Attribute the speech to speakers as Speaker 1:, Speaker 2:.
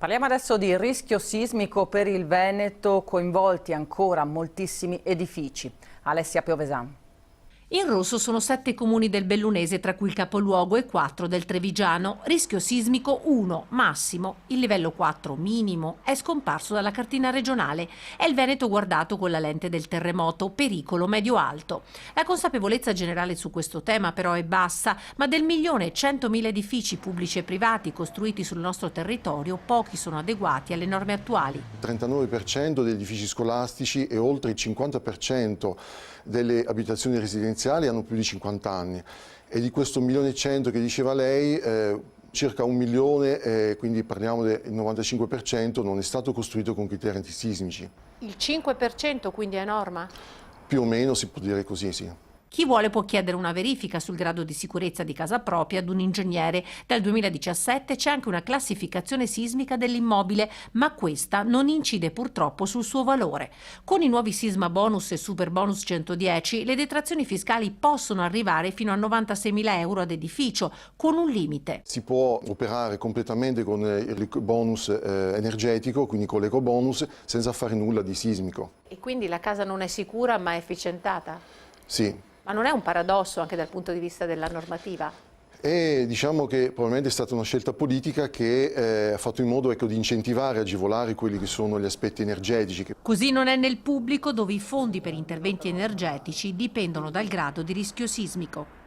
Speaker 1: Parliamo adesso di rischio sismico per il Veneto, coinvolti ancora moltissimi edifici. Alessia Piovesan.
Speaker 2: In rosso sono 7 comuni del Bellunese, tra cui il capoluogo, e 4 del Trevigiano. Rischio sismico 1, massimo. Il livello 4, minimo, è scomparso dalla cartina regionale. È il Veneto guardato con la lente del terremoto, pericolo medio-alto. La consapevolezza generale su questo tema però è bassa, ma del 1.100.000 edifici pubblici e privati costruiti sul nostro territorio, pochi sono adeguati alle norme attuali.
Speaker 3: Il 39% degli edifici scolastici e oltre il 50% delle abitazioni residenziali hanno più di 50 anni e di questo 1.100.000 che diceva lei, circa 1 milione, quindi parliamo del 95%, non è stato costruito con criteri antisismici.
Speaker 2: Il 5% quindi è norma?
Speaker 3: Più o meno si può dire così, sì.
Speaker 2: Chi vuole può chiedere una verifica sul grado di sicurezza di casa propria ad un ingegnere. Dal 2017 c'è anche una classificazione sismica dell'immobile, ma questa non incide purtroppo sul suo valore. Con i nuovi sisma bonus e super bonus 110, le detrazioni fiscali possono arrivare fino a 96.000 euro ad edificio, con un limite.
Speaker 3: Si può operare completamente con il bonus energetico, quindi con l'ecobonus, senza fare nulla di sismico.
Speaker 2: E quindi la casa non è sicura ma è efficientata?
Speaker 3: Sì.
Speaker 2: Ma non è un paradosso anche dal punto di vista della normativa?
Speaker 3: E diciamo che probabilmente è stata una scelta politica che ha fatto in modo di incentivare e agevolare quelli che sono gli aspetti energetici.
Speaker 2: Così non è nel pubblico, dove i fondi per interventi energetici dipendono dal grado di rischio sismico.